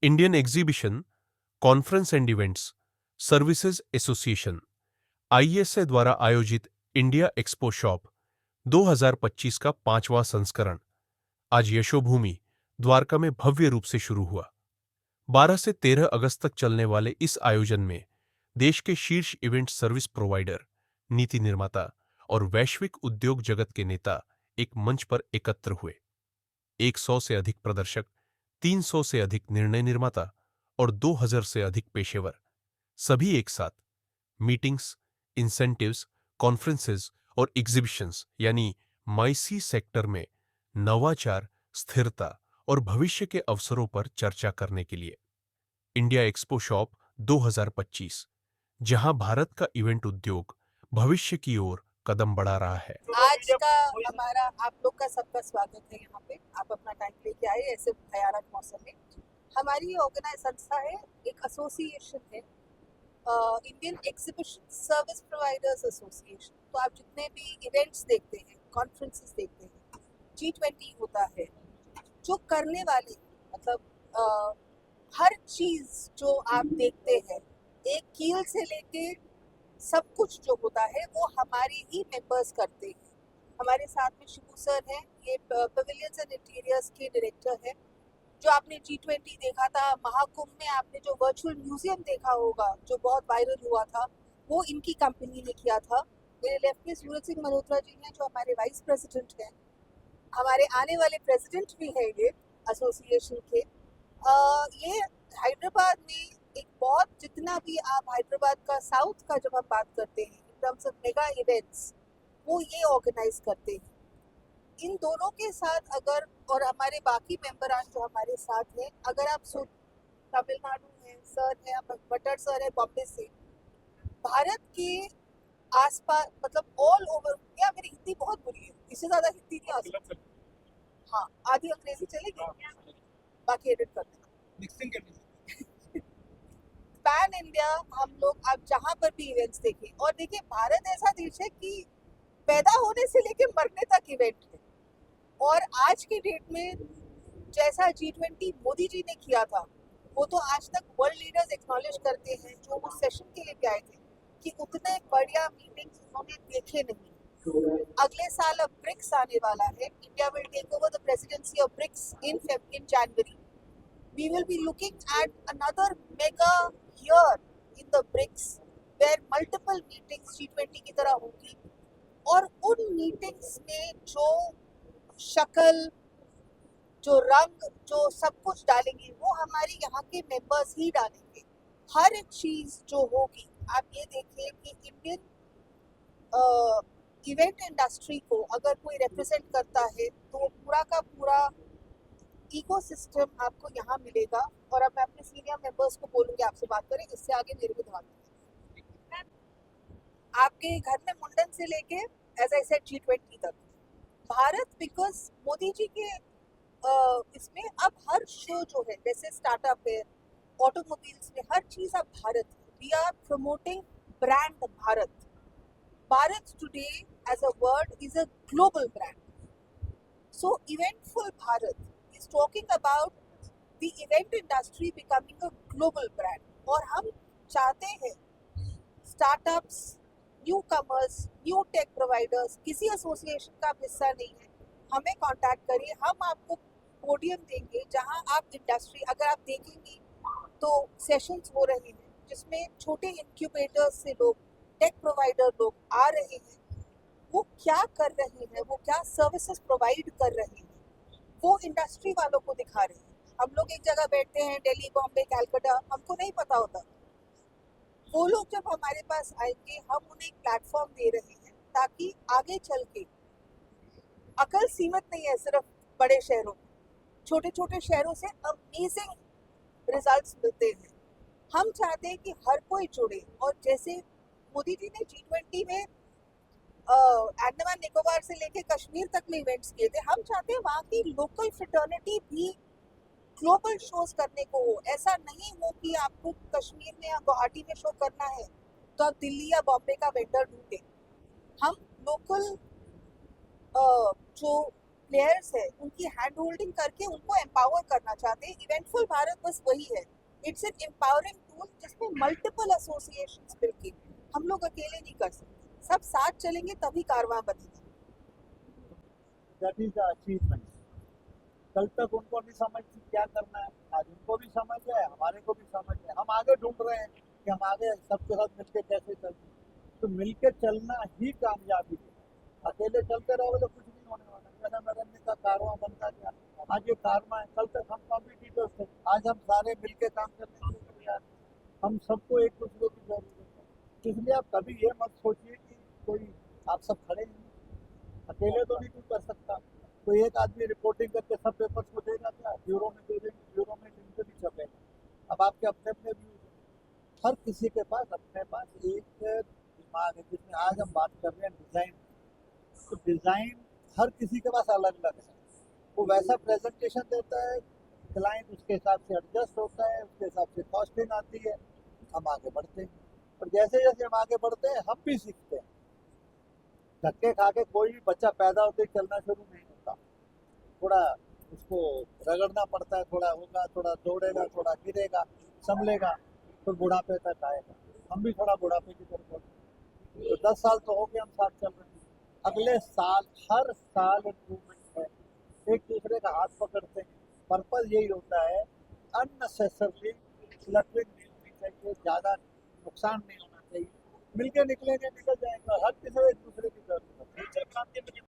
Indian exhibition, conference and events services association ISA द्वारा आयोजित India expo shop 2025 का 5वां संस्करण आज यशोभूमि द्वारका में भव्य रूप से शुरू हुआ। 12 से 13 अगस्त तक चलने वाले इस आयोजन में देश के शीर्ष इवेंट सर्विस प्रोवाइडर, नीति निर्माता और वैश्विक उद्योग जगत के नेता एक मंच पर एकत्र हुए। 100 से अधिक प्रदर्शक, 300 से अधिक निर्णय निर्माता और 2000 से अधिक पेशेवर, सभी एक साथ मीटिंग्स, इंसेंटिव्स, कॉन्फ्रेंसेस और एग्जीबिशंस यानी माईसी सेक्टर में नवाचार, स्थिरता और भविष्य के अवसरों पर चर्चा करने के लिए। इंडिया एक्सपो शॉप 2025, जहां भारत का इवेंट उद्योग भविष्य की ओर कदम बढ़ा रहा है। आज का हमारा आप लोग का सबका स्वागत है। यहाँ पे आप अपना टाइम लेके आए ऐसे भयानक मौसम में। हमारी ऑर्गेनाइज संस्था है, एक एसोसिएशन है, Indian exhibition service providers association. तो आप जितने भी इवेंट्स देखते हैं, कॉन्फ्रेंसेस देखते हैं, G20 होता है, जो करने वाले मतलब हर चीज जो आप देखते हैं, एक कील से लेके सब कुछ जो होता है वो हमारे ही मेंबर्स करते हैं। हमारे साथ में शिबू सर हैं, ये पवेलियंस एंड इंटीरियर्स के डायरेक्टर हैं। जो आपने G20 देखा था, महाकुंभ में आपने जो वर्चुअल म्यूजियम देखा होगा जो बहुत वायरल हुआ था, वो इनकी कंपनी ने किया था। मेरे लेफ्ट में सूरज सिंह मल्होत्रा जी हैं जो हमारे वाइस प्रेसिडेंट हैं, हमारे आने वाले प्रेसिडेंट भी हैं ये एसोसिएशन के। ये हैदराबाद में एक बहुत, जितना भी आप हैदराबाद का साउथ का जब हम बात करते हैं in terms of mega events, वो ये ऑर्गेनाइज करते हैं। इन दोनों के साथ अगर, और हमारे बाकी मेंबर आज जो हमारे साथ हैं, अगर आप तमिलनाडु हैं, सर हैं, बटर सर है बॉम्बे से, भारत के आसपास मतलब ऑल ओवर इंडिया। मेरी हिंदी बहुत बुरी है, इससे ज्यादा हिंदी नहीं आ सकती। हाँ, आधी अंग्रेजी चलेगी, बाकी एडिट कर देना। मिक्सिंग पैन इंडिया हम लोग आप जहाँ पर भी इवेंट्स देखें, और देखिए भारत ऐसा देश है कि पैदा होने से लेके मरने तक इवेंट है। और आज की डेट में जैसा G20 मोदी जी ने किया था, वो तो आज तक वर्ल्ड लीडर्स एक्नॉलेज करते हैं जो उस सेशन के लिए भी आए थे कि उतने बढ़िया मीटिंग्स उन्होंने देखे नहीं। अगले साल अब ब्रिक्स आने वाला है। India will take over the presidency of BRICS in January. We will be looking at another mega year in the BRICS where multiple meetings G20 की तरह होंगी, और उन मीटिंग्स में जो शक्ल, जो रंग, जो सब कुछ डालेंगे वो हमारे यहाँ के मेंबर्स ही डालेंगे। हर एक चीज जो होगी, आप ये देखिए कि इंडियन इवेंट इंडस्ट्री को अगर कोई रिप्रेजेंट करता है तो पूरा का पूरा इकोसिस्टम आपको यहाँ मिलेगा। और अब मैं अपने सीनियर मेंबर्स को बोलूँगी आपसे बात करें, इससे आगे मेरे को दिमाग में आपके घर में मुंडन से लेके एज आई सेड G20 तक भारत, बिकॉज मोदी जी के इसमें अब हर शो जो है, जैसे स्टार्टअप है, ऑटोमोबाइल्स में, हर चीज अब Bharat. We are promoting brand Bharat. Bharat today as a word is a global brand. So Eventful Bharat is talking about the event industry becoming a global brand. और हम चाहते हैं startups, new commerce, new take providers, किसी association का हिस्सा नहीं है, हमें कांटेक्ट करिए। हम आपको पोडियम देंगे जहां आप इंडस्ट्री, अगर आप देखेंगी तो सेशंस हो रहे हैं जिसमें छोटे इंक्यूबेटर्स से लोग, टेक प्रोवाइडर लोग आ रहे हैं। वो क्या कर रहे हैं, वो क्या सर्विसेज प्रोवाइड कर रहे हैं, वो इंडस्ट्री वालों को दिखा रहे हैं। हम लोग एक जगह बैठते हैं, दिल्ली, बॉम्बे, कलकत्ता, हमको नहीं पता होता। वो लोग जब हमारे पास आएंगे, हम उन्हें एक प्लेटफॉर्म दे रहे हैं ताकि आगे चल के, अकल सीमित नहीं है सिर्फ बड़े शहरों में, छोटे छोटे शहरों से अमेजिंग रिजल्ट्स मिलते हैं। हम चाहते हैं कि हर कोई जुड़े, और जैसे मोदी जी ने G20 में अंडमान निकोबार से लेके कश्मीर तक में इवेंट्स किए थे, हम चाहते हैं वहाँ की लोकल फ्रेटर्निटी भी ग्लोबल शोज करने को हो। ऐसा नहीं हो कि आपको कश्मीर में या गुवाहाटी में शो करना है तो आप दिल्ली या बॉम्बे का वेंडर ढूंढे। हम लोकल जो प्लेयर्स है उनकी हैंड होल्डिंग करके उनको एम्पावर करना चाहते हैं। इवेंटफुल भारत बस वही है, इट्स एन एम्पावरिंग टूल जिसमें मल्टीपल एसोसिएशंस मिलके, हम लोग अकेले नहीं कर सकते, सब साथ चलेंगे तभी कारवां बनेगा। That is the achievement. कल तक उनको नहीं समझ थी क्या करना है, आज उनको भी समझ है, हमारे को भी समझ है। हम आगे ढूंढ रहे हैं कि हम आगे सबके साथ मिलकर कैसे चलते हैं। तो मिलकर चलना ही कामयाबी है, अकेले चलते रहोगे तो कुछ नहीं होने वाला। जैसा मैडम ने कहा कारवां बनता गया, आज ये कारवां है। कल तक हम कॉम्पिटिटर्स थे, आज हम सारे मिलकर काम करने के लिए तैयार हैं। हम सबको एक दूसरे की जरूरत है, इसलिए आप कभी ये मत सोचिए कि कोई आप सब खड़े हैं, अकेले तो नहीं कुछ कर सकता। कोई एक आदमी रिपोर्टिंग करके सब पेपर्स को देगा क्या? ब्यूरो में दे देंगे, ब्यूरो में इनको भी छपेगा। अब आपके अपने अपने व्यूज हैं, हर किसी के पास अपने पास एक दिमाग है। जिसमें आज हम बात कर रहे हैं डिज़ाइन, तो डिज़ाइन हर किसी के पास अलग अलग है। वो वैसा प्रेजेंटेशन देता है, क्लाइंट उसके हिसाब से एडजस्ट होता है, उसके हिसाब से कॉस्टिंग आती है, हम आगे बढ़ते हैं। और जैसे जैसे हम आगे बढ़ते हैं हम भी सीखते हैं। धक्के खा के कोई भी बच्चा पैदा होते ही चलना शुरू नहीं होता, थोड़ा उसको रगड़ना पड़ता है, थोड़ा होगा, थोड़ा दौड़ेगा, थोड़ा गिरेगा, संभलेगा, तो बुढ़ापे तक आएगा। हम भी थोड़ा बुढ़ापे की तरफ बढ़ते हैं। तो 10 साल तो हो गए हम साथ चल रहे हैं, अगले साल हर साल इम्प्रूवमेंट है, एक दूसरे का हाथ पकड़ते हैं। पर्पज यही होता है, अननेसेसरली क्लटरिंग नहीं होनी चाहिए, ज़्यादा नुकसान नहीं होना चाहिए। मिलके निकलेंगे, निकल जाएंगे, और हर किसी को एक दूसरे की जरूरत है।